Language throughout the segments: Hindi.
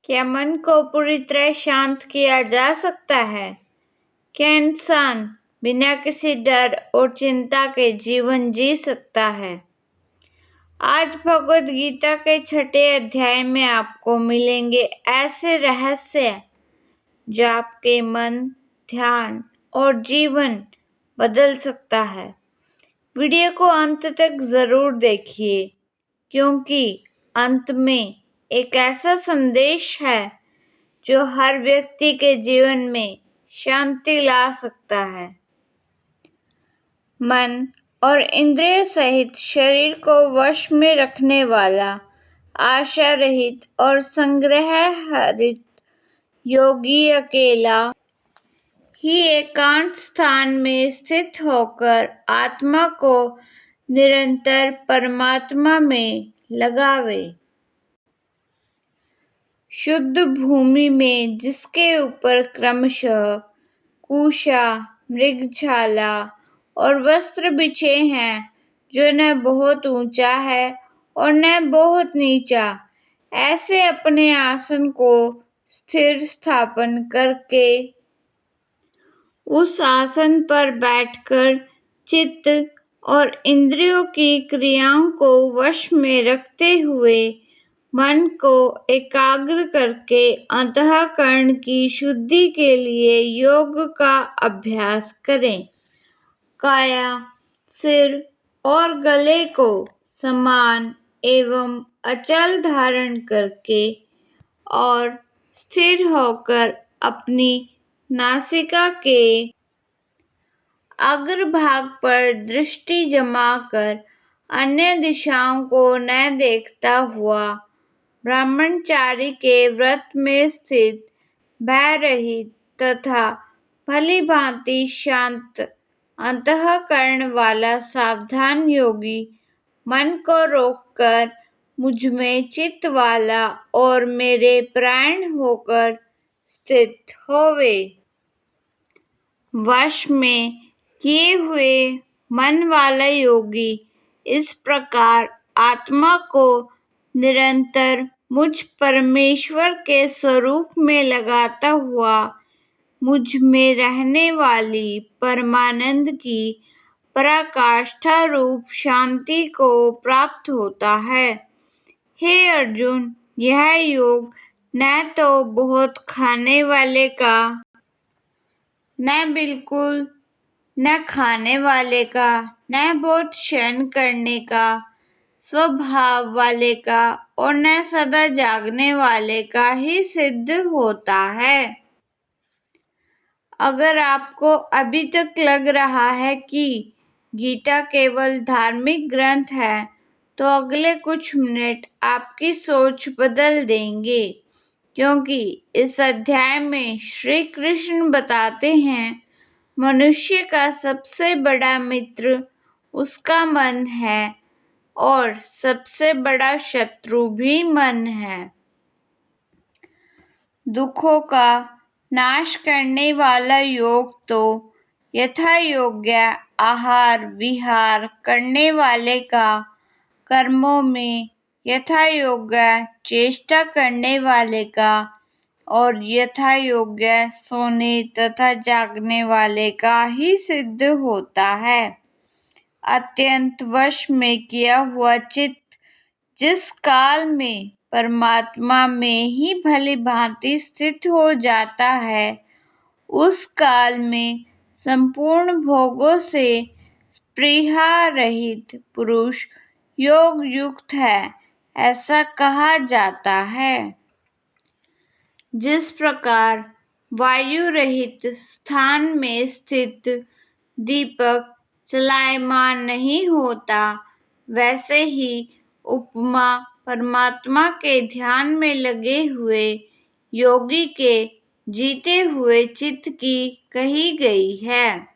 क्या मन को पूरी तरह शांत किया जा सकता है? क्या इंसान बिना किसी डर और चिंता के जीवन जी सकता है? आज भगवद गीता के 6ठे अध्याय में आपको मिलेंगे ऐसे रहस्य जो आपके मन, ध्यान और जीवन बदल सकता है। वीडियो को अंत तक जरूर देखिए, क्योंकि अंत में एक ऐसा संदेश है जो हर व्यक्ति के जीवन में शांति ला सकता है। मन और इंद्रिय सहित शरीर को वश में रखने वाला, आशा रहित और संग्रह हरित योगी अकेला ही एकांत स्थान में स्थित होकर आत्मा को निरंतर परमात्मा में लगावे। शुद्ध भूमि में जिसके ऊपर क्रमशः कुशा, मृगछाला और वस्त्र बिछे हैं, जो न बहुत ऊंचा है और न बहुत नीचा, ऐसे अपने आसन को स्थिर स्थापन करके उस आसन पर बैठकर चित्त और इंद्रियों की क्रियाओं को वश में रखते हुए मन को एकाग्र करके अंतःकरण की शुद्धि के लिए योग का अभ्यास करें। काया, सिर और गले को समान एवं अचल धारण करके और स्थिर होकर अपनी नासिका के अग्रभाग पर दृष्टि जमाकर अन्य दिशाओं को न देखता हुआ ब्रह्मचारी के व्रत में स्थित, भय रहित तथा भली भांति शांत अंतःकरण वाला सावधान योगी मन को रोककर मुझ में चित्त वाला और मेरे प्राण होकर स्थित होवे। वश में किए हुए मन वाला योगी इस प्रकार आत्मा को निरंतर मुझ परमेश्वर के स्वरूप में लगाता हुआ मुझ में रहने वाली परमानंद की पराकाष्ठा रूप शांति को प्राप्त होता है। हे अर्जुन, यह योग न तो बहुत खाने वाले का, न बिल्कुल न खाने वाले का, न बहुत शयन करने का स्वभाव वाले का और न सदा जागने वाले का ही सिद्ध होता है। अगर आपको अभी तक लग रहा है कि गीता केवल धार्मिक ग्रंथ है, तो अगले कुछ मिनट आपकी सोच बदल देंगे, क्योंकि इस अध्याय में श्री कृष्ण बताते हैं मनुष्य का सबसे बड़ा मित्र उसका मन है और सबसे बड़ा शत्रु भी मन है। दुखों का नाश करने वाला योग तो यथा योग्य आहार विहार करने वाले का, कर्मों में यथा योग्य चेष्टा करने वाले का और यथा योग्य सोने तथा जागने वाले का ही सिद्ध होता है। अत्यंत वश में किया हुआ चित्त जिस काल में परमात्मा में ही भली भांति स्थित हो जाता है, उस काल में संपूर्ण भोगों से स्पृहा रहित पुरुष योग युक्त है, ऐसा कहा जाता है। जिस प्रकार वायु रहित स्थान में स्थित दीपक चलायमान नहीं होता, वैसे ही उपमा परमात्मा के ध्यान में लगे हुए योगी के जीते हुए चित्त की कही गई है।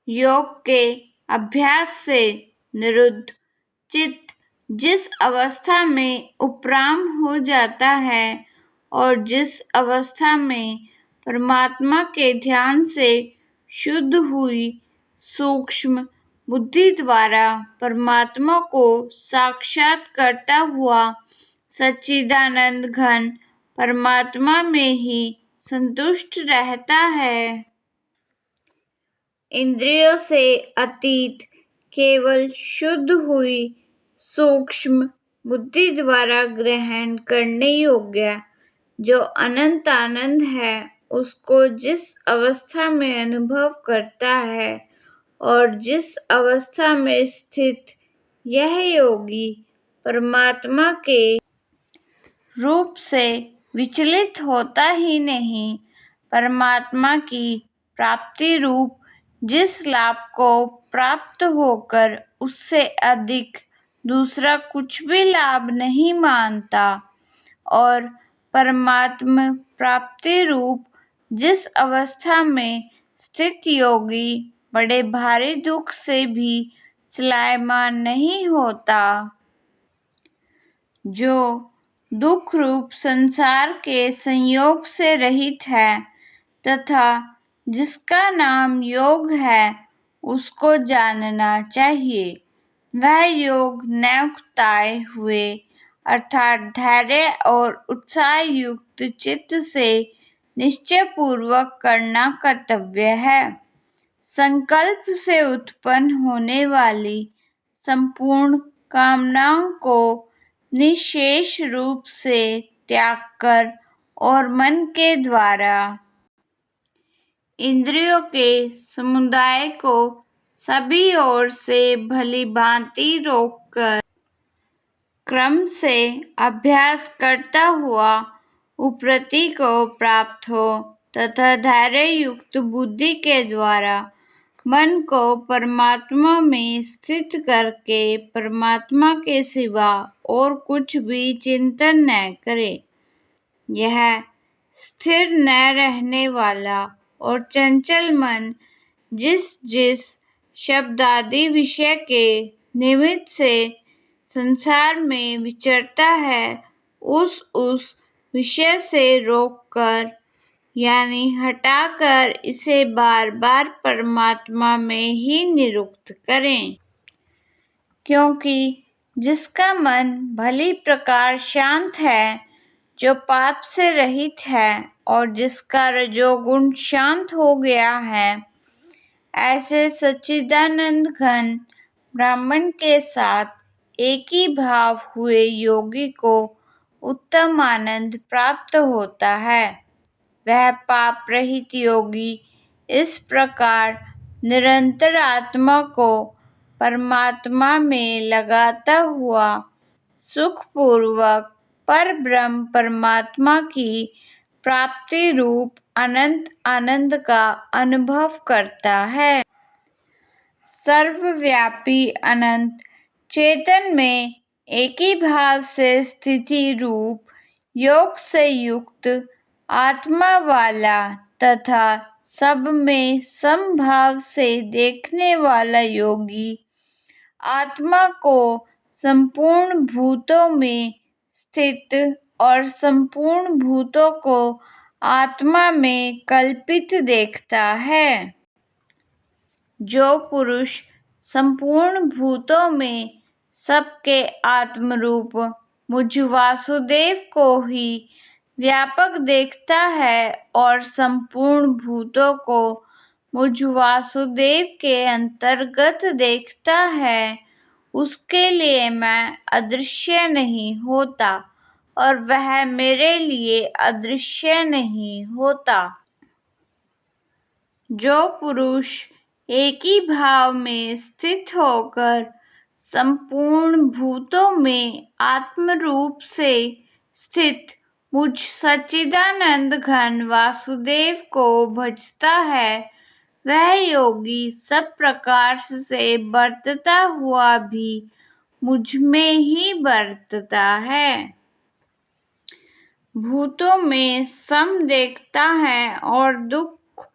योग के अभ्यास से निरुद्ध चित्त जिस अवस्था में उपराम हो जाता है और जिस अवस्था में परमात्मा के ध्यान से शुद्ध हुई सूक्ष्म बुद्धि द्वारा परमात्मा को साक्षात करता हुआ सच्चिदानंद घन परमात्मा में ही संतुष्ट रहता है। इंद्रियों से अतीत केवल शुद्ध हुई सूक्ष्म बुद्धि द्वारा ग्रहण करने योग्य जो अनंत आनंद है, उसको जिस अवस्था में अनुभव करता है और जिस अवस्था में स्थित यह योगी परमात्मा के रूप से विचलित होता ही नहीं, परमात्मा की प्राप्ति रूप जिस लाभ को प्राप्त होकर उससे अधिक दूसरा कुछ भी लाभ नहीं मानता और परमात्म प्राप्ति रूप जिस अवस्था में स्थित योगी बड़े भारी दुख से भी चलायमान नहीं होता, जो दुख रूप संसार के संयोग से रहित है तथा जिसका नाम योग है, उसको जानना चाहिए। वह योग न उकताए हुए अर्थात धैर्य और उत्साह युक्त चित्त से निश्चय पूर्वक करना कर्तव्य है। संकल्प से उत्पन्न होने वाली संपूर्ण कामनाओं को निशेष रूप से त्याग कर और मन के द्वारा इंद्रियों के समुदाय को सभी ओर से भली भांति रोककर क्रम से अभ्यास करता हुआ उपरति को प्राप्त हो तथा धैर्य युक्त बुद्धि के द्वारा मन को परमात्मा में स्थित करके परमात्मा के सिवा और कुछ भी चिंतन न करे। यह स्थिर न रहने वाला और चंचल मन जिस जिस शब्द आदि विषय के निमित्त से संसार में विचरता है, उस विषय से रोककर यानी हटाकर इसे बार बार परमात्मा में ही निरुक्त करें। क्योंकि जिसका मन भली प्रकार शांत है, जो पाप से रहित है और जिसका रजोगुण शांत हो गया है, ऐसे सच्चिदानंद घन ब्राह्मण के साथ एक ही भाव हुए योगी को उत्तम आनंद प्राप्त होता है। वह पाप रहित योगी इस प्रकार निरंतर आत्मा को परमात्मा में लगाता हुआ सुखपूर्वक परब्रह्म परमात्मा की प्राप्ति रूप अनंत आनंद का अनुभव करता है। सर्वव्यापी अनंत चेतन में एक ही भाव से स्थिति रूप योग से युक्त आत्मा वाला तथा सब में समभाव से देखने वाला योगी आत्मा को संपूर्ण भूतों में स्थित और संपूर्ण भूतों को आत्मा में कल्पित देखता है। जो पुरुष संपूर्ण भूतों में सबके आत्मरूप मुझ वासुदेव को ही व्यापक देखता है और संपूर्ण भूतों को मुझ वासुदेव के अंतर्गत देखता है, उसके लिए मैं अदृश्य नहीं होता और वह मेरे लिए अदृश्य नहीं होता। जो पुरुष एक ही भाव में स्थित होकर संपूर्ण भूतों में आत्मरूप से स्थित मुझ सच्चिदानंद घन वासुदेव को भजता है, वह योगी सब प्रकार से बरतता हुआ भी मुझ में ही बरतता है। भूतों में सम देखता है और दुख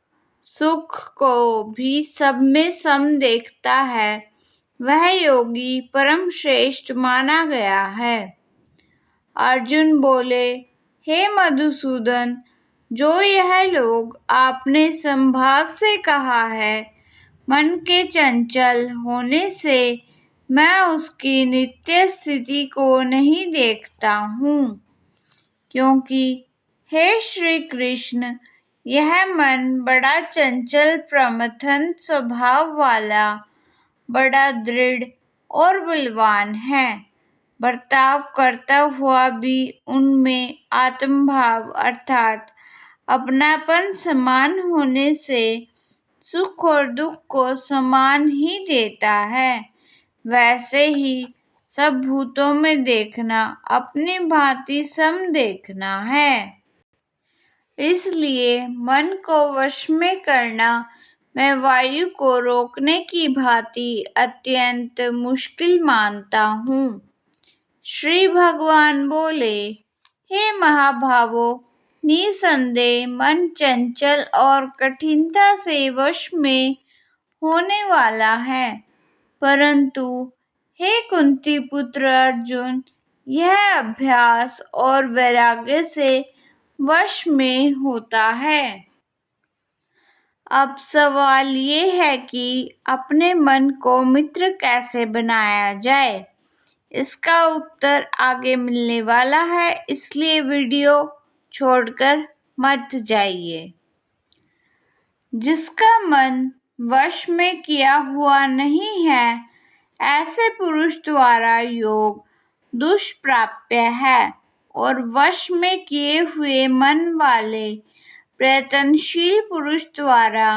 सुख को भी सब में सम देखता है, वह योगी परम श्रेष्ठ माना गया है। अर्जुन बोले, हे मधुसूदन, जो यह लोग आपने संभाव से कहा है, मन के चंचल होने से मैं उसकी नित्य स्थिति को नहीं देखता हूँ, क्योंकि हे श्री कृष्ण, यह मन बड़ा चंचल प्रमथन स्वभाव वाला, बड़ा दृढ़ और बलवान है। बर्ताव करता हुआ भी उनमें आत्मभाव अर्थात अपनापन समान होने से सुख और दुख को समान ही देता है। वैसे ही सब भूतों में देखना अपनी भांति सम देखना है। इसलिए मन को वश में करना मैं वायु को रोकने की भांति अत्यंत मुश्किल मानता हूँ। श्री भगवान बोले, हे महाभावों, निसंदेह मन चंचल और कठिनता से वश में होने वाला है, परंतु हे कुंती पुत्र अर्जुन, यह अभ्यास और वैराग्य से वश में होता है। अब सवाल ये है कि अपने मन को मित्र कैसे बनाया जाए। इसका उत्तर आगे मिलने वाला है, इसलिए वीडियो छोड़कर मत जाइए। जिसका मन वश में किया हुआ नहीं है, ऐसे पुरुष द्वारा योग दुष्प्राप्य है, और वश में किए हुए मन वाले प्रयत्नशील पुरुष द्वारा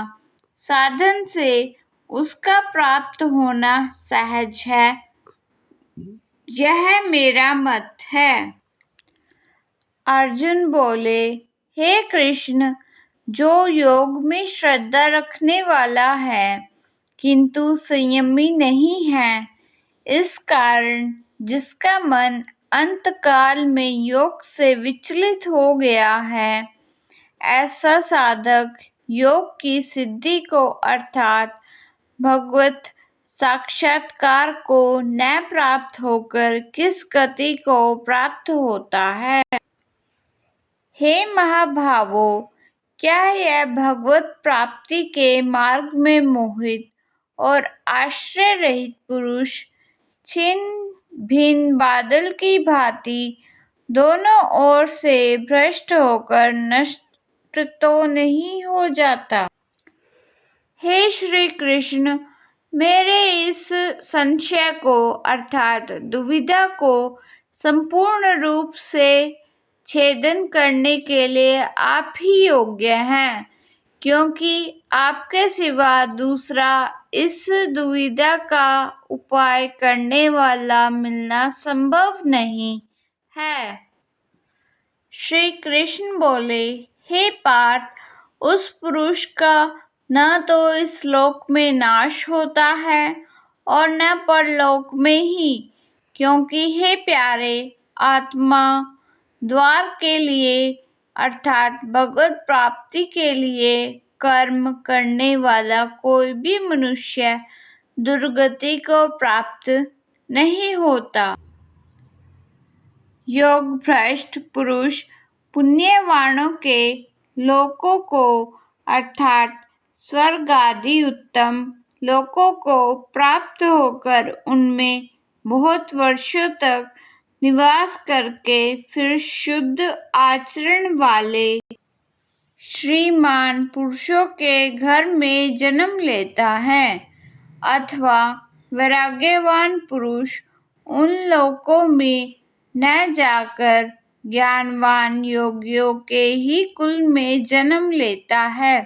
साधन से उसका प्राप्त होना सहज है। यह मेरा मत है। अर्जुन बोले, हे कृष्ण, जो योग में श्रद्धा रखने वाला है किंतु संयमी नहीं है, इस कारण जिसका मन अंतकाल में योग से विचलित हो गया है, ऐसा साधक योग की सिद्धि को अर्थात भगवत साक्षात्कार को न प्राप्त होकर किस गति को प्राप्त होता है। हे महाभावों, क्या यह भगवत प्राप्ति के मार्ग में मोहित और आश्रय रहित पुरुष छिन्न भिन्न बादल की भांति दोनों ओर से भ्रष्ट होकर नष्ट तो नहीं हो जाता। हे श्री कृष्ण, मेरे इस संशय को अर्थात दुविधा को संपूर्ण रूप से छेदन करने के लिए आप ही योग्य हैं, क्योंकि आपके सिवा दूसरा इस दुविधा का उपाय करने वाला मिलना संभव नहीं है। श्री कृष्ण बोले, हे पार्थ, उस पुरुष का न तो इस लोक में नाश होता है और न परलोक में ही, क्योंकि हे प्यारे, आत्मा द्वार के लिए अर्थात भगवत प्राप्ति के लिए कर्म करने वाला कोई भी मनुष्य दुर्गति को प्राप्त नहीं होता। योग भ्रष्ट पुरुष पुण्यवानों के लोकों को अर्थात स्वर्ग आदि उत्तम लोकों को प्राप्त होकर उनमें बहुत वर्षों तक निवास करके फिर शुद्ध आचरण वाले श्रीमान पुरुषों के घर में जन्म लेता है, अथवा वैराग्यवान पुरुष उन लोकों में न जाकर ज्ञानवान योगियों के ही कुल में जन्म लेता है,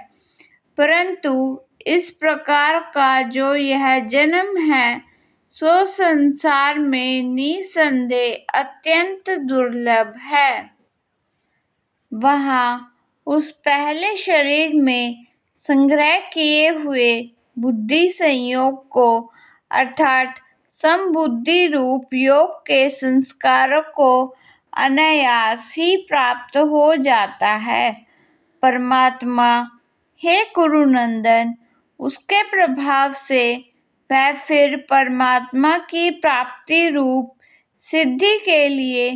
परंतु इस प्रकार का जो यह जन्म है, सो संसार में निसंदेह अत्यंत दुर्लभ है। वहाँ उस पहले शरीर में संग्रह किए हुए बुद्धि संयोग को अर्थात समबुद्धि रूप योग के संस्कारों को अनायास ही प्राप्त हो जाता है। परमात्मा, हे कुरुनंदन, उसके प्रभाव से वह फिर परमात्मा की प्राप्ति रूप सिद्धि के लिए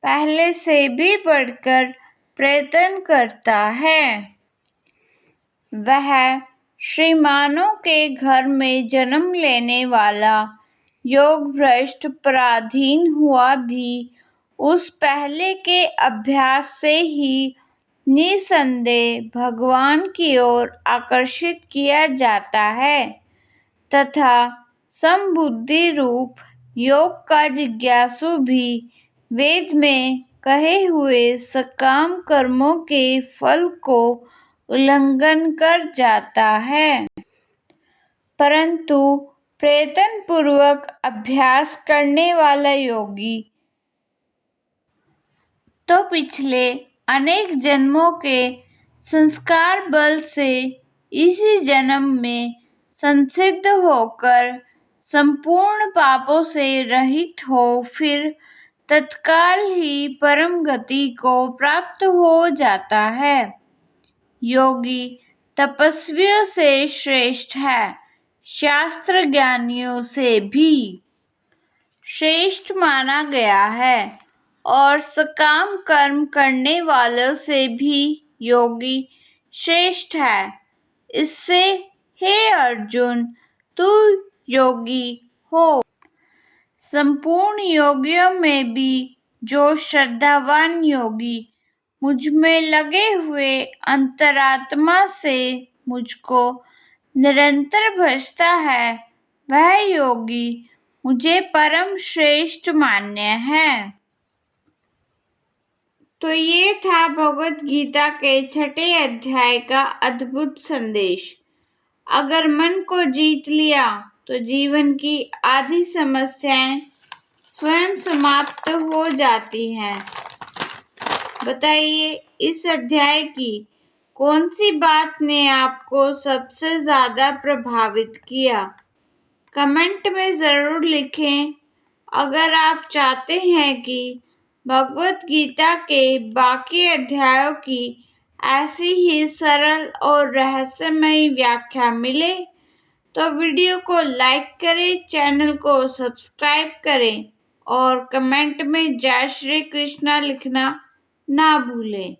पहले से भी बढ़कर प्रयत्न करता है। वह श्रीमानों के घर में जन्म लेने वाला योग भ्रष्ट पराधीन हुआ भी उस पहले के अभ्यास से ही निसंदेह भगवान की ओर आकर्षित किया जाता है तथा समबुद्धि रूप योग का जिज्ञासु भी वेद में कहे हुए सकाम कर्मों के फल को उल्लंघन कर जाता है, परंतु प्रयत्न पूर्वक अभ्यास करने वाला योगी तो पिछले अनेक जन्मों के संस्कार बल से इसी जन्म में संसिद्ध होकर संपूर्ण पापों से रहित हो फिर तत्काल ही परम गति को प्राप्त हो जाता है। योगी तपस्वियों से श्रेष्ठ है, शास्त्र ज्ञानियों से भी श्रेष्ठ माना गया है और सकाम कर्म करने वालों से भी योगी श्रेष्ठ है। इससे हे अर्जुन, तू योगी हो। संपूर्ण योगियों में भी जो श्रद्धावान योगी मुझ में लगे हुए अंतरात्मा से मुझको निरंतर भजता है, वह योगी मुझे परम श्रेष्ठ मान्य है। तो ये था भगवत गीता के 6ठे अध्याय का अद्भुत संदेश। अगर मन को जीत लिया तो जीवन की आधी समस्याएं स्वयं समाप्त हो जाती हैं। बताइए, इस अध्याय की कौन सी बात ने आपको सबसे ज्यादा प्रभावित किया? कमेंट में जरूर लिखें। अगर आप चाहते हैं कि भगवत गीता के बाकी अध्यायों की ऐसी ही सरल और रहस्यमयी व्याख्या मिले तो वीडियो को लाइक करें, चैनल को सब्सक्राइब करें और कमेंट में जय श्री कृष्णा लिखना ना भूलें।